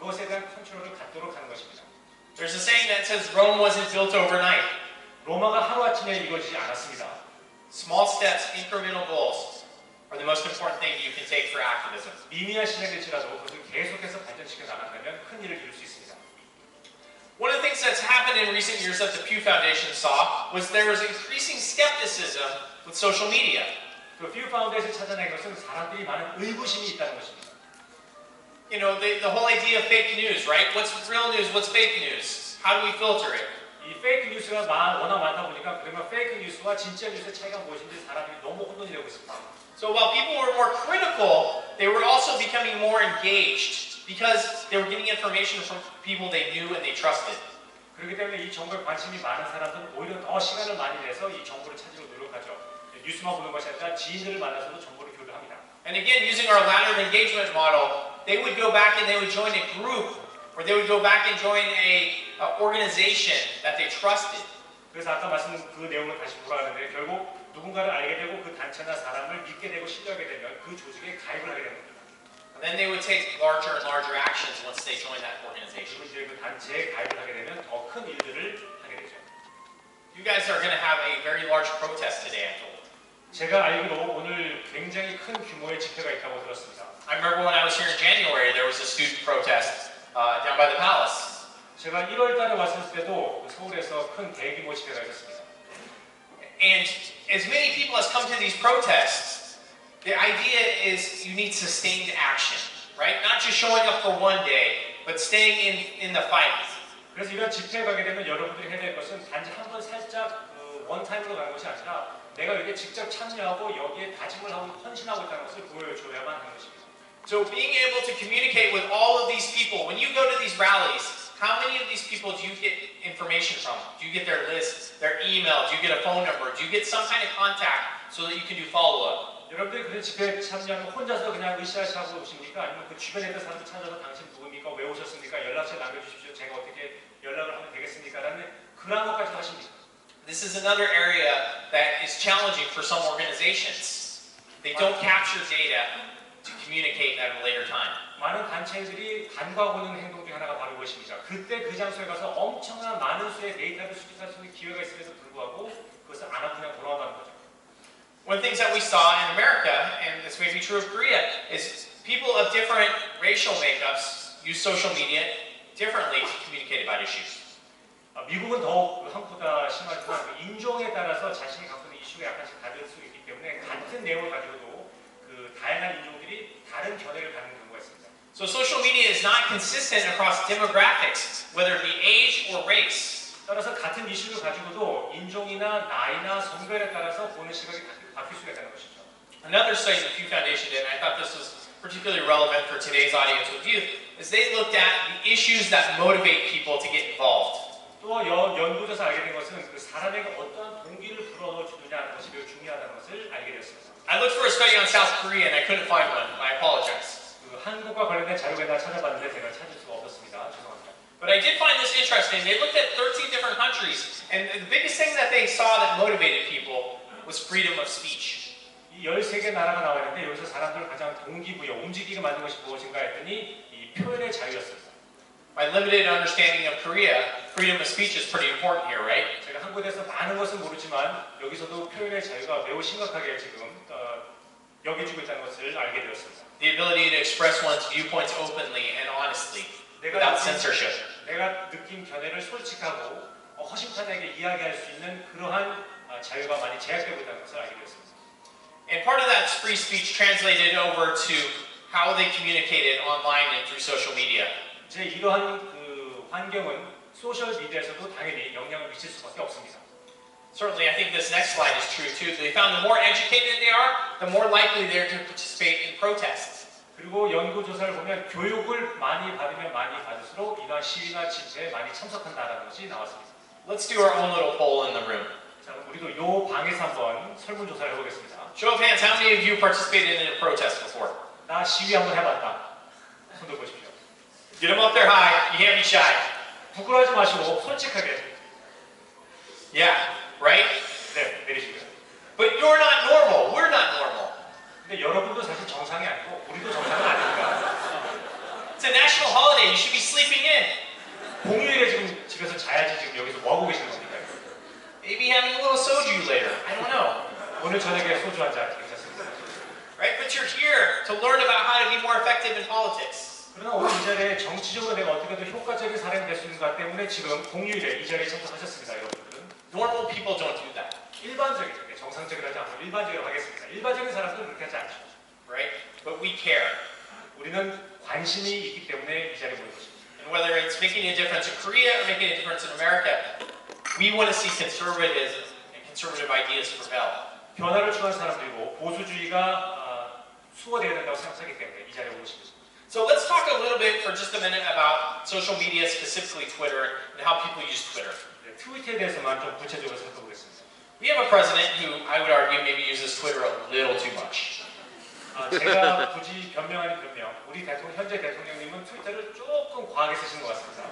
그것에 대한 컨트롤을 갖도록 하는 것입니다. There's a saying that says Rome wasn't built overnight. 로마가 하루아침에 이루어지지 않았습니다. Small steps, incremental goals are the most important thing you can take for activism. 미미한 실행일지라도 그것을 계속해서 발전시켜 나간다면 큰 일을 이룰 수 있습니다. One of the things that's happened in recent years that the Pew Foundation saw was there was increasing skepticism with social media. 그 퓨 파운데이션 찾아낸 것은 사람들이 많은 의구심이 있다는 것입니다. You know, the whole idea of fake news, right? What's real news? What's fake news? How do we filter it? 이 페이크 뉴스가 워낙 많다 보니까 그러면 페이크 뉴스와 진짜 뉴스의 차이가 무엇인지 사람들이 너무 혼돈이 되고 있습니다. So while people were more critical, they were also becoming more engaged because they were getting information from people they knew and they trusted. 그렇기 때문에 이 정보에 관심이 많은 사람들은 오히려 더 시간을 많이 내서 이 정보를 찾으려고 노력하죠. 뉴스만 보는 것이 아니라 지인들을 만나서도 정보를 교류합니다. And again, using our laddered engagement model, they would go back and they would join a group, or they would go back and join a organization that they trusted. 그래서 아까 말씀드린 그 내용을 다시 돌아가는데 결국 누군가를 알게 되고 그 단체나 사람을 믿게 되고 신뢰하게 되면 그 조직에 가입을 하게 됩니다. And then they would take larger and larger actions once they joined that organization. 그리고 이제 그 단체에 가입을 하게 되면 더 큰 일들을 하게 되죠. You guys are going to have a very large protest today, I'm told. 제가 알기로 오늘 굉장히 큰 규모의 집회가 있다고 들었습니다. I remember when I was here in January, there was a student protest down by the palace. 제가 1월 달에 왔을 때도 서울에서 큰 대규모 집회가 있었습니다. And as many people as come to these protests, the idea is you need sustained action, right? Not just showing up for one day, but staying in the fight. 그래서 이런 집회에 가게 되면 여러분들이 해야 될 것은 단지 한 번 살짝 원타임으로 가는 것이 아니라 내가 여기에 직접 참여하고 여기에 다짐을 하고 헌신하고 있다는 것을 보여줘야만 하는 것입니다. So being able to communicate with all of these people, when you go to these rallies, how many of these people do you get information from? Do you get their lists, their email? Do you get a phone number? Do you get some kind of contact so that you can do follow-up? 여러분들이 그런 집회에 참여하면 혼자서 그냥 으쌰으쌰하고 오십니까? 아니면 그 주변에 있는 사람들 찾아서 당신 누굽니까? 왜 오셨습니까? 연락처 남겨주십시오. 제가 어떻게 연락을 하면 되겠습니까? 라는 그런 것까지 하십니까? This is another area that is challenging for some organizations. They don't capture data to communicate at a later time. 많은 단체들이 간과하고 있는 행동 중 하나가 바로 이것입니다. 그때 그 장소에 가서 엄청난 많은 수의 데이터를 수집할 수 있는 기회가 있음에도 불구하고 그것을 안 하고 그냥 돌아온다는 거죠. One of the things that we saw in America, and this may be true of Korea, is people of different racial makeups use social media differently to communicate about issues. 미국은 더욱 한국보다 심하지만 인종에 따라서 자신이 갖고 있는 이슈가 약간씩 다를 수 있기 때문에 같은 내용을 가지고도 그 다양한 인종들이 다른 견해를 갖는 경우가 있습니다. So social media is not consistent across demographics, whether it be age or race. 따라서 같은 이슈를 가지고도 인종이나 나이나 성별에 따라서 보는 시각이 바뀔 수가 있다는 것이죠. Another study the Pew Foundation did, and I thought this was particularly relevant for today's audience with youth, is they looked at the issues that motivate people to get involved. 또 연구조사 알게 된 것은 그 사람에게 어떠한 동기를 불어넣어주느냐는 것이 매우 중요하다는 것을 알게 되었습니다. I looked for a study on South Korea and I couldn't find one. I apologize. 그 한국과 관련된 자료가 찾아봤는데 제가 찾을 수가 없었습니다. 죄송합니다. But I did find this interesting. They looked at 13 different countries, and the biggest thing that they saw that motivated people was freedom of speech. 이 13개 나라가 나와 있는데 여기서 사람들을 가장 동기부여, 움직이게 만든 것이 무엇인가 했더니 이 표현의 자유였습니다. My limited understanding of Korea, freedom of speech is pretty important here, right? 제가 한국에 대해서 많은 것은 모르지만 여기서도 표현의 자유가 매우 심각하게 지금 여겨지고 있다는 것을 알게 되었습니다. The ability to express one's viewpoints openly and honestly, without censorship. 내가 느낀 견해를 솔직하고 허심탄회하게 이야기할 수 있는 그러한 자유가 많이 제약되고 있다는 것을 알게 되었습니다. And part of that free speech translated over to how they communicated online and through social media. 제 이러한 그 환경은 소셜 미디어에서도 당연히 영향을 미칠 수밖에 없습니다. Certainly, I think this next slide is true too. They found the more educated they are, the more likely they're to participate in protests. 그리고 연구 조사를 보면 교육을 많이 받으면 많이 받을수록 이러한 시위나 집회에 많이 참석한다는 것이 나왔습니다. Let's do our own little poll in the room. 자, 우리도 요 방에서 한번 설문 조사를 해보겠습니다. Show of hands, how many of you participated in a protest before? 나 시위 한번 해봤다. 손 들어보십시오. Get them up there high. You can't be shy. 부끄러워하지 마시고 솔직하게. Yeah, right? 네, 내리시고요. But you're not normal. We're not normal. 근데 여러분도 사실 정상이 아니고 우리도 정상은 아닙니다. It's a national holiday. You should be sleeping in. 공휴일에 지금 집에서 자야지 지금 여기서 뭐 하고 계시는 겁니까? Maybe having a little soju later. I don't know. 오늘 저녁에 소주 한잔 괜찮습니다. Right? But you're here to learn about how to be more effective in politics. 그러나 오늘 이 자리에 정치적으로 내가 어떻게 더 효과적인 사람이 될 수 있는가 때문에 지금 공휴일에 이 자리에 참석하셨습니다, 여러분들은. Normal people don't do that. 일반적이죠. 정상적이라지 않고 일반적으로 하겠습니다. 일반적인 사람들은 그렇게 하지 않죠. Right? But we care. 우리는 관심이 있기 때문에 이 자리에 모인 것입니다. And whether it's making a difference in Korea or making a difference in America, we want to see conservatism and conservative ideas prevail. 변화를 추구하는 사람들이고 보수주의가 수호되어야 된다고 생각하기 때문에 이 자리에 온 것입니다. So let's talk a little bit for just a minute about social media, specifically Twitter, and how people use Twitter. 네, 트위터에 대해서만 좀 구체적으로 살펴보겠습니다. We have a president who I would argue maybe uses Twitter a little too much. 제가 굳이 변명 아닌 변명, 우리 현재 대통령님은 트위터를 조금 과하게 쓰시는 것 같습니다.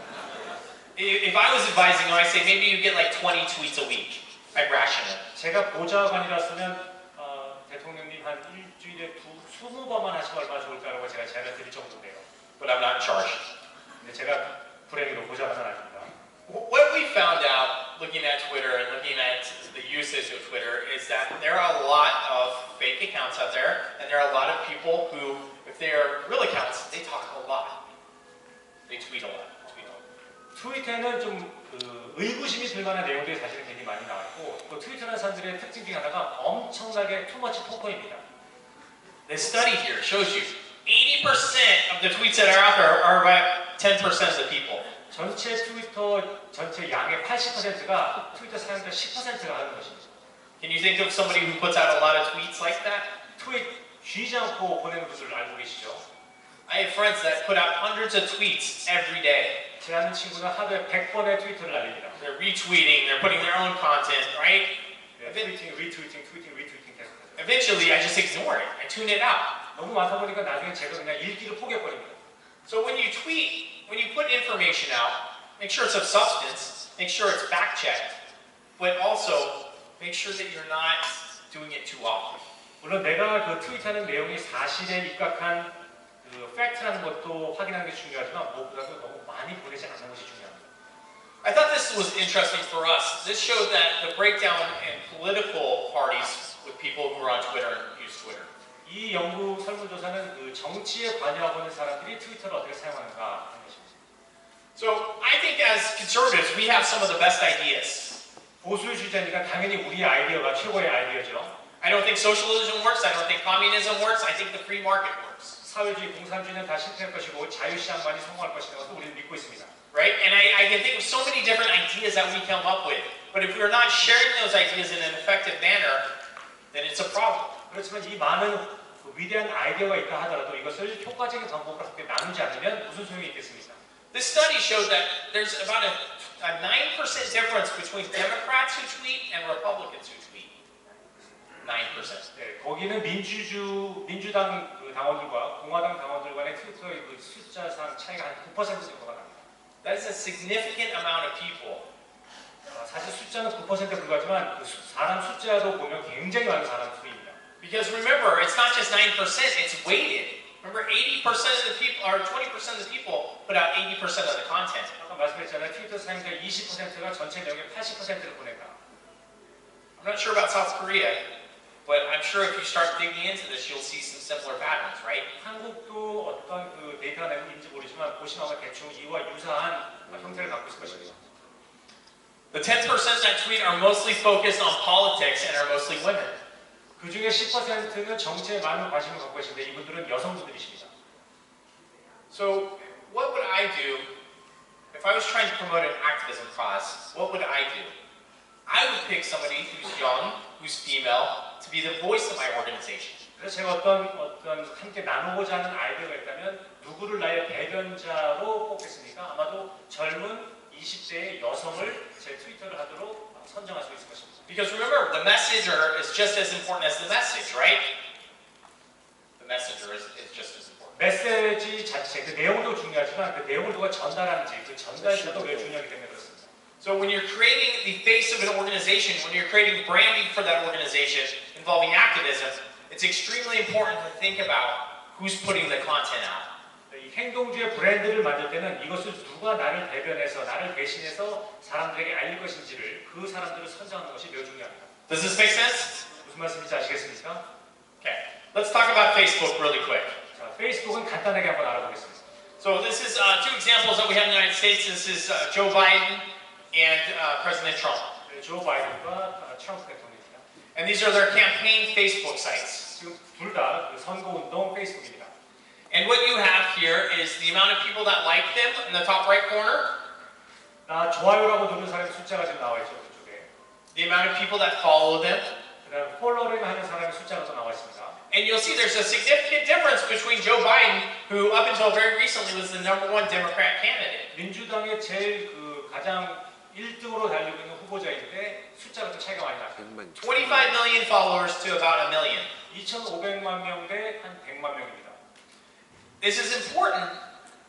If I was advising him, I'd say maybe you get like 20 tweets a week. I'd ration it. 제가 보좌관이라서는 대통령님 한 일주일에 20번만 하시면 얼마나 좋을까라고 제가 제안을 드릴 정도인데요. But I'm not in charge. 근데 제가 불행히도 보좌관은 아닙니다. What we found out looking at Twitter and looking at the usage of Twitter is that there are a lot of fake accounts out there, and there are a lot of people who, if they are real accounts, they talk a lot. They tweet a lot. 트위터에는 좀 의구심이 들 만한 내용들이 사실은 굉장히 많이 나왔고 또 트위터라는 사람들의 특징 중에 하나가 엄청나게 투머치 토커입니다. The study here shows you 80% of the tweets that are out there are about 10% of the people. 전체 트위터 전체 양의 80%가 트위터 사용자 10%가 하는 것입니다. Can you think of somebody who puts out a lot of tweets like that? 트윗 쉬지 않고 보내는 분들 알고 계시죠? I have friends that put out hundreds of tweets every day. 제 아는 친구는 하루에 100번의 트위터를 날립니다. They're retweeting, they're putting their own content, right? 네, 트위팅, 리트위팅, 리트위팅 계속하죠. Eventually, I just ignore it. I tune it out. 너무 많다 보니까 나중에 제가 그냥 읽기를 포기해버립니다. So when you tweet, when you put information out, make sure it's of substance, make sure it's fact-checked, but also make sure that you're not doing it too often. 물론 내가 그 트윗하는 내용이 사실에 입각한 그 팩트라는 것도 확인하는 게 중요하지만 무엇보다도 너무 많이 보내지 않는 것이 중요합니다. I thought this was interesting for us. This showed that the breakdown in political parties with people who are on Twitter and use Twitter. 이 연구 설문조사는 그 정치에 관여하고 있는 사람들이 트위터를 어떻게 사용하는가 하는 것입니다. So I think as conservatives, we have some of the best ideas. 보수주의자니까 당연히 우리의 아이디어가 최고의 아이디어죠. I don't think socialism works. I don't think communism works. I think the free market works. 사회주의, 공산주의는 다 실패할 것이고 자유시장만이 성공할 것이라고 우리는 믿고 있습니다. Right? And I can think of so many different ideas that we come up with. But if we're not sharing those ideas in an effective manner, then it's a problem. 그렇지만 이 많은 위대한 아이디어가 있다 하더라도 이것을 효과적인 방법으로 함께 나누지 않으면 무슨 소용이 있겠습니까? This study showed that there's about a 9% difference between Democrats who tweet and Republicans who tweet. 9%. 네, 거기는 민주당 당원들과 공화당 당원들 간의 트위터의 그 숫자상 차이가 한 9% 정도가 납니다. That is a significant amount of people. 사실 숫자는 9%에 불과하지만 그 사람 숫자로 보면 굉장히 많은 사람 수입니다. Because remember, it's not just 9%, it's weighted. Remember, 80% of the people, or 20% of the people put out 80% of the content. 아까 말씀드렸잖아요. 트위터 사용자 20%가 전체 내용의 80%를 보낸다. I'm not sure about South Korea, but I'm sure if you start digging into this, you'll see some similar patterns, right? 한국도 어떤 그 데이터가 내는지 모르지만 보시면 아마 대충 이와 유사한 형태를 갖고 있을 것입니다. The 10% that tweet are mostly focused on politics and are mostly women. 그 중에 10%는 정치에 많은 관심을 갖고 계신데 이분들은 여성분들이십니다. So what would I do if I was trying to promote an activism cause? What would I do? I would pick somebody who's young, who's female, to be the voice of my organization. 그래서 제가 어떤 함께 나누고자 하는 아이디어가 있다면 누구를 나의 대변자로 뽑겠습니까? 아마도 젊은 20대의 여성을 제 트위터를 하도록 선정할 수 있을 것입니다. Because remember, the messenger is just as important as the message, right? The messenger is just as important. 메시지 자체, 그 내용도 중요하지만 그 내용을 누가 전달하는지 그 전달자도 매우 중요하기 때문에 그렇습니다. So when you're creating the face of an organization, when you're creating branding for that organization involving activism, it's extremely important to think about who's putting the content out. 이 행동주의 브랜드를 만들 때는 이것을 누가 나를 대변해서 나를 대신해서 사람들에게 알릴 것인지를 그 사람들을 선정하는 것이 매우 중요합니다. Does this make sense? 무슨 말씀인지 아시겠습니까? Okay. Let's talk about Facebook really quick. 자, 페이스북은 간단하게 한번 알아보겠습니다. So this is two examples that we have in the United States. This is Joe Biden and President Trump. 네, 조 바이든과 트럼프 대통령입니다. And these are their campaign Facebook sites. 지금 둘 다 선거운동 페이스북입니다. And what you have here is the amount of people that like them in the top right corner, 나 좋아요라고 누른 사람의 숫자가 지금 나와 있죠, 그쪽에. the amount of people that follow them. 그다음 폴로링 하는 사람의 숫자가 또 나와 있습니다. And you'll see there's a significant difference between Joe Biden, who up until very recently was the #1 Democrat candidate. 민주당의 제일 가장 1등으로 달리고 있는 후보자인데 숫자가 또 차이가 많이 나죠. 25 million followers to about 1 million. 2,500만 명 대 한 100만 명입니다. This is important,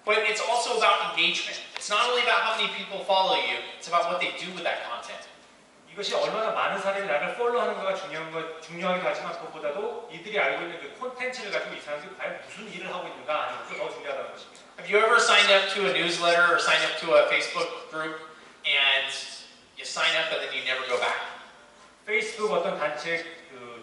but it's also about engagement. It's not only about how many people follow you, it's about what they do with that content. 이것이 얼마나 많은 사람이 나를 팔로우하는가가 중요하기도 하지만 그것보다도 이들이 알고 있는 그 콘텐츠를 가지고 이 사람들이 과연 무슨 일을 하고 있는가 하는 것이 더 중요하다는 것입니다. Have you ever signed up to a newsletter or signed up to a Facebook group and you sign up and then you never go back? 페이스북 어떤 단체에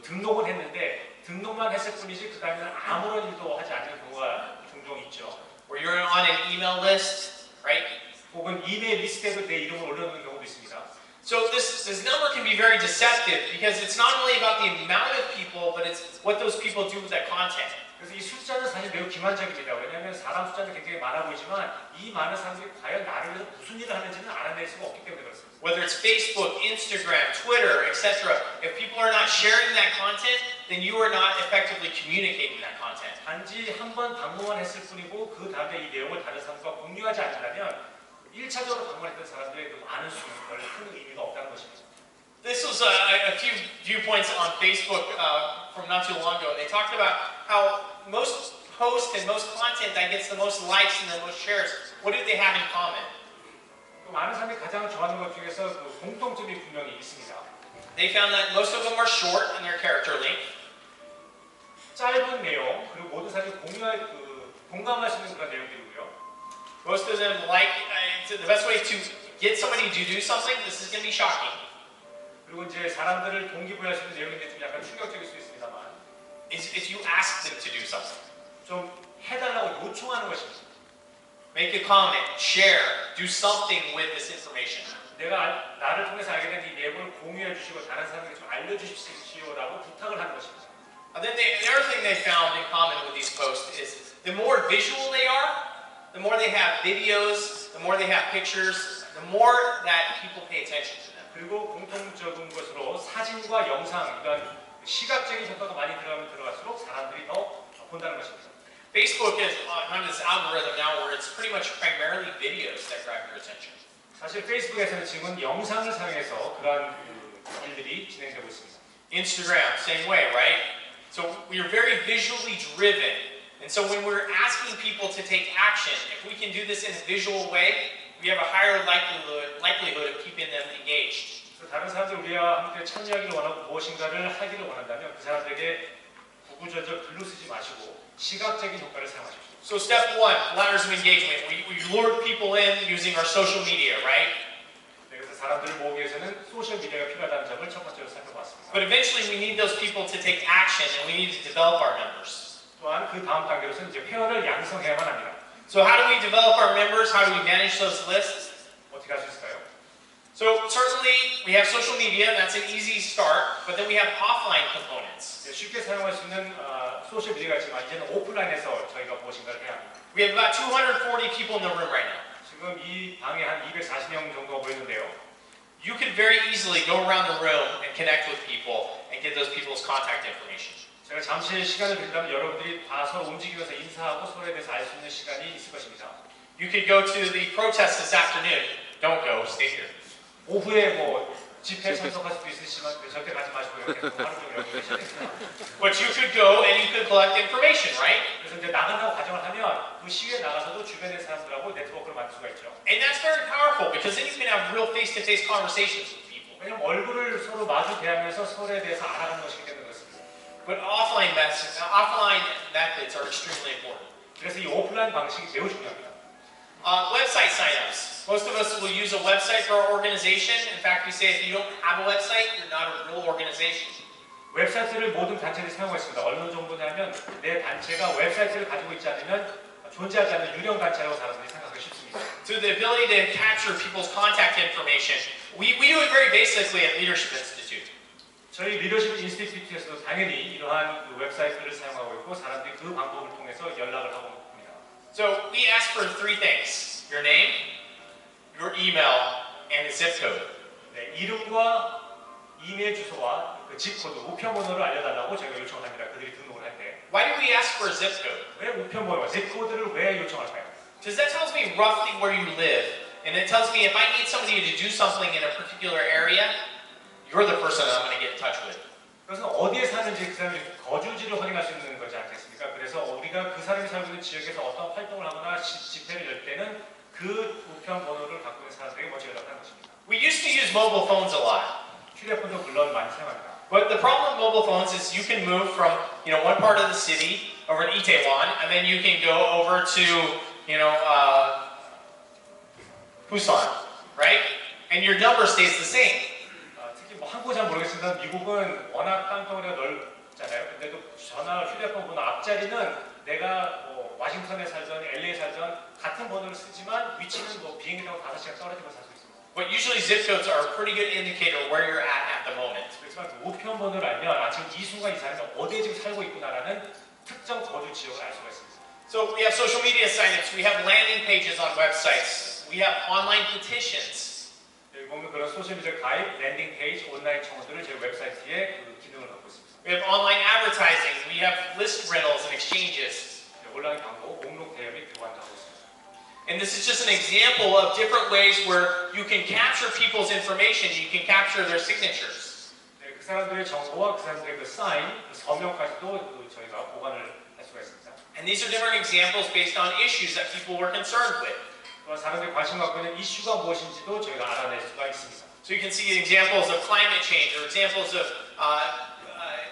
등록을 했는데 등록만 했을 뿐이지 그 다음에는 아무런 일도 하지 않는 경우가 종종 있죠. Or you're on an email list, right? 혹은 이메일 리스트에도 내 이름을 올려놓는 경우도 있습니다. So this number can be very deceptive because it's not only about the amount of people, but it's what those people do with that content. 그래서 이 숫자는 사실 매우 기만적입니다. 왜냐하면 사람 숫자는 굉장히 많아 보이지만 이 많은 사람들이 과연 나를 위해서 무슨 일을 하는지는 알아낼 수가 없기 때문에 그렇습니다. Whether it's Facebook, Instagram, Twitter, etc., if people are not sharing that content, then you are not effectively communicating that content. 단지 한 번 방문만 했을 뿐이고 그 다음에 이 내용을 다른 사람과 공유하지 않는다면 1차적으로 방문했던 사람들의 그 많은 수는 별로 큰 의미가 없다는 것입니다. This was a few viewpoints on Facebook from not too long ago, and they talked about how most posts and most content that gets the most likes and the most shares, what do they have in common? 많은 사람들이 가장 좋아하는 것 중에서 그 공통점이 분명히 있습니다. They found that most of them are short in their character length. 짧은 내용 그리고 모든 사람들이 공감할 수 있는 그런 내용들이고요. Most of them like the best way to get somebody to do something. This is going to be shocking. 그리고 이제 사람들을 동기부여할 수 있는 내용인데 좀 약간 충격적일 수 있습니다만. Is if you ask them to do something. 좀 해달라고 요청하는 것입니다. Make a comment, share, do something with this information. 내가 나를 통해서 알게 된 이 내용을 공유해 주시고 다른 사람에게 좀 알려주십시오라고 부탁을 하는 것입니다. And then the other thing they found in common with these posts is the more visual they are, the more they have videos, the more they have pictures, the more that people pay attention to them. 그리고 공통적인 것으로 사진과 영상, 이런 시각적인 효과가 많이 들어가면 들어갈수록 사람들이 더 본다는 것입니다. Facebook is on this algorithm now where it's pretty much primarily videos that grab your attention. 사실 페이스북에서는 지금 영상을 사용해서 그러한 일들이 진행되고 있습니다. Instagram, same way, right? So we're very visually driven. And so when we're asking people to take action, if we can do this in a visual way, we have a higher likelihood of keeping them engaged. 다른 사람들 우리와 함께 참여하기를 원하고 무엇인가를 하기를 원한다면 그 사람들에게 구구절절 글로 쓰지 마시고 시각적인 효과를 사용하십시오. So step one, ladders of engagement. We lure people in using our social media, right? 네, 그래서 사람들을 모으기 위해서는 소셜 미디어가 필요하다는 점을 첫 번째로 살펴봤습니다. But eventually we need those people to take action and we need to develop our members. 또한 그 다음 단계로서는 이제 회원을 양성해야만 합니다. So how do we develop our members? How do we manage those lists? 어떻게 할 수 있을까요? So certainly we have social media, that's an easy start, but then we have offline components. 네, 쉽게 사용할 수 있는 소셜 미디어가 있지만 이제는 오프라인에서 저희가 무엇인가를 해야 합니다. We have about 240 people in the room right now. 지금 이 방에 한 240명 정도가 모였는데요. You could very easily go around the room and connect with people and get those people's contact information. 제가 잠시 시간을 드린다면 여러분들이 다 서로 움직이면서 인사하고 서로에 대해서 알 수 있는 시간이 있을 것입니다. You could go to the protest this afternoon. Don't go, stay here. 오후에 뭐 집회에 참석할 수도 있으시지만 절대 가지 마시고 이렇게 하루 종일 여기 계셔야 됩니다. But you could go and you could collect information, right? 그래서 이제 나간다고 가정을 하면 그 시위에 나가서도 주변의 사람들하고 네트워크를 만들 수가 있죠. And that's very powerful because then you can have real face-to-face conversations with people. 왜냐면 얼굴을 서로 마주 대하면서 서로에 대해서 알아가는 것이기 때문에 그렇습니다. But offline methods are extremely important. 그래서 이 오프라인 방식이 매우 중요합니다. Website signups. Most of us will use a website for our organization. In fact, we say if you don't have a website, you're not a real organization. 웹사이트를 모든 단체들이 사용하고 있습니다. 어느 정도냐면 내 단체가 웹사이트를 가지고 있지 않으면 존재하지 않는 유령 단체라고 사람들이 생각하기 쉽습니다. So the ability to capture people's contact information. We do it very basically at Leadership Institute. 저희 리더십 인스티튜트에서도 당연히 이러한 그 웹사이트를 사용하고 있고 사람들이 그 방법을 통해서 연락을 하고 있습니다. So we ask for three things: your name, your email, and a zip code. 네, 이름과 이메일 주소와 그 집코드, 우편번호를 알려달라고 저희가 요청을 합니다. 그들이 등록을 할 때. Why do we ask for a zip code? 왜 우편번호와 집코드를 왜 요청할까요? Because that tells me roughly where you live, and it tells me if I need somebody to do something in a particular area, you're the person I'm going to get in touch with. 그래서 어디에 사는지 그 사람의 거주지를 확인할 수 있는 거지 않겠습니까? 그래서 우리가 그 사람이 살고 있는 지역에서 어떤 활동을 하거나 집회를 열 때는 그 우편번호를 갖고 있는 사람들에게 먼저 연락하는 것입니다. We used to use mobile phones a lot. 휴대폰도 물론 많이 사용합니다. But the problem with mobile phones is you can move from one part of the city over in Itaewon, and then you can go over to Busan, right? And your number stays the same. 특히 뭐 한국은 잘 모르겠습니다. 미국은 워낙 땅덩어리가 넓잖아요. 근데도 전화, 휴대폰 번호 앞자리는 내가 뭐 워싱턴에 살던 LA에 살던 같은 번호를 쓰지만 위치는 뭐 비행기 타고 5시간 떨어지고 살 수 있습니다. But usually zip codes are a pretty good indicator of where you're at the moment. 그렇지만 그 우편 번호를 알면 지금 이 순간 이 사람이 어디에 지금 살고 있구나라는 특정 거주 지역을 알 수가 있습니다. So we have social media signups, we have landing pages on websites, we have online petitions. 여기 보면 그런 소셜미디어 가입, 랜딩 페이지, 온라인 청구들을 저희 웹사이트에 그 기능을 갖고 있습니다. We have online advertising, we have list rentals and exchanges. 온라인 광고, 목록 대여 및 교환도 하고 있습니다. And this is just an example of different ways where you can capture people's information, you can capture their signatures. 네, 그 사람들의 정보와 그 사람들의 그 사인, 그 서명까지도 저희가 보관을 할 수가 있습니다. And these are different examples based on issues that people were concerned with. 사람들이 관심 갖고 있는 이슈가 무엇인지도 저희가 알아낼 수가 있습니다. So you can see examples of climate change or examples of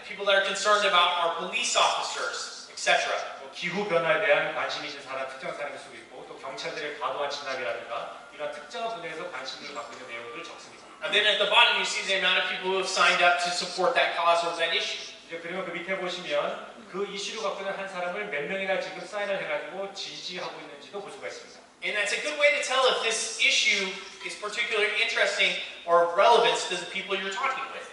people that are concerned about our police officers, etc. 기후 변화에 대한 관심이 있는 사람, 특정 사람일 수도 있고 또 경찰들의 과도한 진압이라든가 이런 특정한 분야에서 관심을 갖고 있는 내용들을 적습니다. And then at the bottom you see the amount of people who have signed up to support that cause or that issue. 이제 그리고 그 밑에 보시면 그 이슈를 갖고 있는 한 사람을 몇 명이나 지금 사인을 해가지고 지지하고 있는지도 볼 수가 있습니다. And that's a good way to tell if this issue is particularly interesting or relevant to the people you're talking with.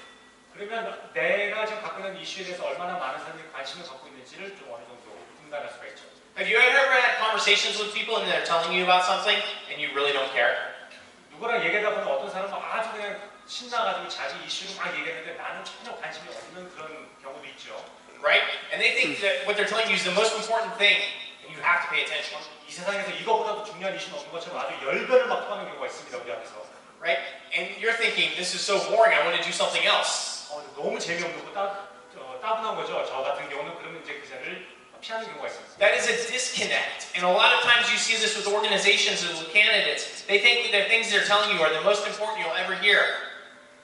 그러면 내가 지금 갖고 있는 이슈에 대해서 얼마나 많은 사람들이 관심을 갖고 있는지를 좀 어느 정도 분간할 수가 있죠. Have you ever had conversations with people and they're telling you about something and you really don't care? 누구랑 얘기하다 보면 어떤 사람은 아주 그냥 신나가지고 자기 이슈를 막 얘기했는데 나는 전혀 관심이 없는 그런 경우도 있죠. Right? And they think that what they're telling you is the most important thing and you have to pay attention. 이 세상에서 이거보다도 중요한 이슈는 없는 것처럼 아주 열변을 막 토하는 경우가 있습니다. 우리 앞에서. Right? And you're thinking, this is so boring, I want to do something else. 너무 재미없고 따분한 거죠. 저 같은 경우는 그러면 이제 그 자리를 피하는 경우가 있습니다. That is a disconnect. And a lot of times you see this with organizations and with candidates. They think that the things they're telling you are the most important you'll ever hear.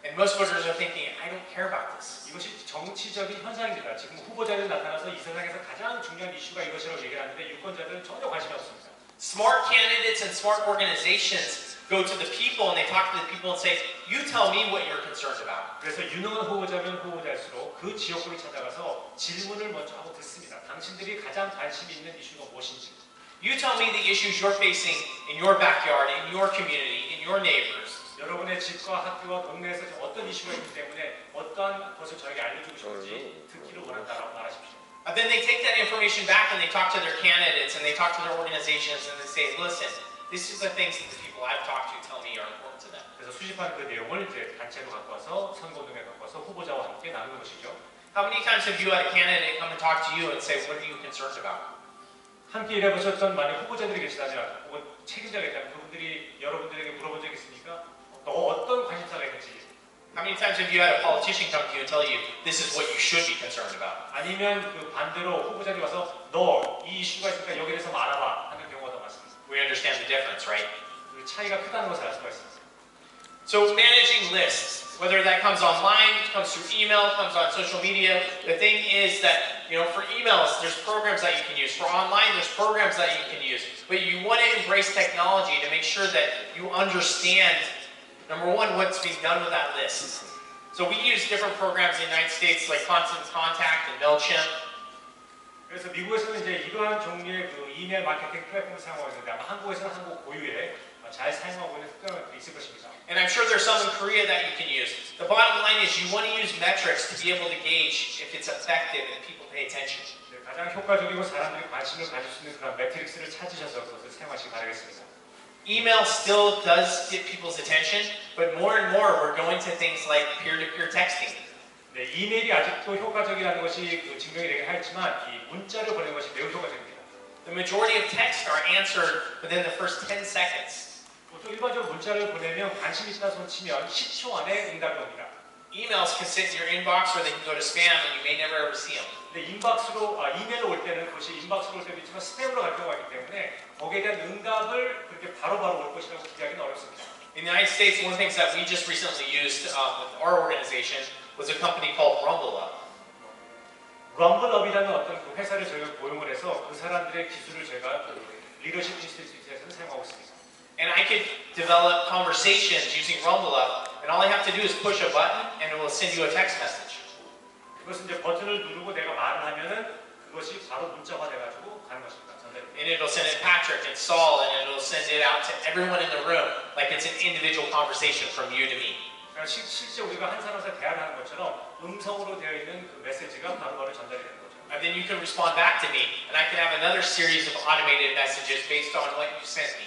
And most voters are thinking, I don't care about this. 이것이 정치적인 현상입니다. 지금 후보자들이 나타나서 이 세상에서 가장 중요한 이슈가 이것이라고 얘기를 하는데 유권자들은 전혀 관심이 없습니다. Smart candidates and smart organizations go to the people and they talk to the people and say, you tell me what you're concerned about. 그래서 유능한 후보자면 후보자일수록 그 지역구를 찾아가서 질문을 먼저 하고 듣습니다. 당신들이 가장 관심 있는 이슈가 무엇인지. You tell me the issues you're facing in your backyard, in your community, in your neighbors. 여러분의 집과 학교와 동네에서 어떤 이슈가 있기 때문에 어떠한 것을 저에게 알려주고 싶은지 듣기를 원한다라고 말하십시오. Then they take that information back and they talk to their candidates and they talk to their organizations and they say, listen, this is the things that the people I've talked to tell me are important to them. 그래서 수집한 그 내용을 이제 단체로 갖고 와서 선거등에 갖고 와서 후보자와 함께 나누는 것이죠. How many times have you had a candidate come and talk to you and say, what are you concerned about? 함께 일해보셨던 만약 후보자들이 계시다면 혹은 책임자가 있다면 그분들이 여러분들에게 물어본 적 있습니까? 너 어떤 관심사가 있는지. How many times have you had a politician come to you and tell you this is what you should be concerned about? 아니면 그 반대로 후보자들이 와서 너 이 이슈가 있으니까 여기에 대해서 말아봐 하는 경우가 더 많습니다. We understand the difference, right? 그 차이가 크다는 것을 알 수가 있습니다. So managing lists, whether that comes online, comes through email, comes on social media, the thing is that for emails, there's programs that you can use. For online, there's programs that you can use. But you want to embrace technology to make sure that you understand, number one, what's being done with that list. So we use different programs in the United States like Constant Contact and MailChimp. 그래서 미국에서는 이제 이러한 종류의 그 이메일 마케팅 플랫폼을 사용하고 있는데 아마 한국에서는 한국 고유의 잘 사용하고 있는 특별한 것들이 있을 것입니다. And I'm sure there's some in Korea that you can use. The bottom line is you want to use metrics to be able to gauge if it's effective and people pay attention. 가장 효과적이고 사람들이 관심을 가질 수 있는 그런 매트릭스를 찾으셔서 그것을 사용하시기 바라겠습니다. Email still does get people's attention, but more and more we're going to things like peer-to-peer texting. 네, 이메일이 아직도 효과적이라는 것이 그 증명이 되긴 하지만 이 문자를 보내는 것이 매우 효과적입니다. The majority of texts are answered within the first 10 seconds. 보통 일반적으로 문자를 보내면 관심 있다 손 치면 10초 안에 응답이 옵니다. Emails can sit in your inbox or they can go to spam and you may never ever see them. 근데 이메일로 올 때는 그것이 인박스로 올 때도 있지만 스팸으로 갈 경우가 있기 때문에 거기에 대한 응답을 그렇게 바로바로 올 것이라고 기대하기는 어렵습니다. In the United States, one of the things that we just recently used with our organization was a company called RumbleUp. 럼블업이라는 어떤 그 회사를 저희가 고용을 해서 그 사람들의 기술을 저희가 그 리더십 인스티튜트에서 사용하고 있습니다. And I could develop conversations using RumbleUp, and all I have to do is push a button, and it will send you a text message. 그것은 이제 버튼을 누르고 내가 말을 하면은 그것이 바로 문자화돼가지고 가는 것입니다. And it'll send it to Patrick and Saul, and it'll send it out to everyone in the room, like it's an individual conversation from you to me. 그러니까 실제 우리가 한 사람과 대화를 하는 것처럼 음성으로 되어 있는 그 메시지가 바로바로 전달이 되는 거죠. And then you can respond back to me, and I can have another series of automated messages based on what you sent me.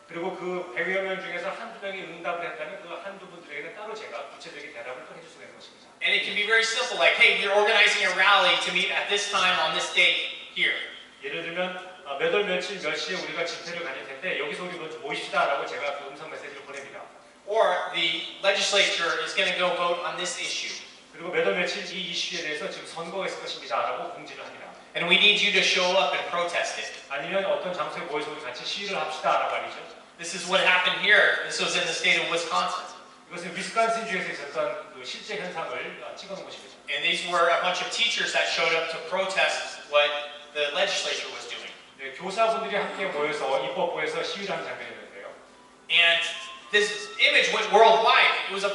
그리고 그 100여 명 중에서 한두 명이 응답을 했다면 그 한두 분들에게는 따로 제가 구체적인 대답을 또 해줄 수 있는 것입니다. And it can be very simple, like, hey, we're organizing a rally to meet at this time on this date here. 예를 들면 몇 월 며칠 몇 시에 우리가 집회를 가질 텐데 여기서 우리 모입시다라고 제가 그 음성 메시지를 보냅니다. Or the legislature is going to go vote on this issue. 그리고 몇 월 며칠 이 이슈에 대해서 지금 선거가 있을 것입니다라고 공지를 합니다. And we need you to show up and protest it. 아니면 어떤 장소에 모여서 우리 같이 시위를 합시다라고 알리죠. This is what happened here. This was in the state of Wisconsin. 이것은 위스콘신주에서 있었던 그 실제 현상을 찍어놓은 것이죠. And these were a bunch of teachers that showed up to protest what the legislature was doing. 네, 교사분들이 함께 모여서 입법부에서 시위를 하는 장면이었는데요. And this image went worldwide. It was a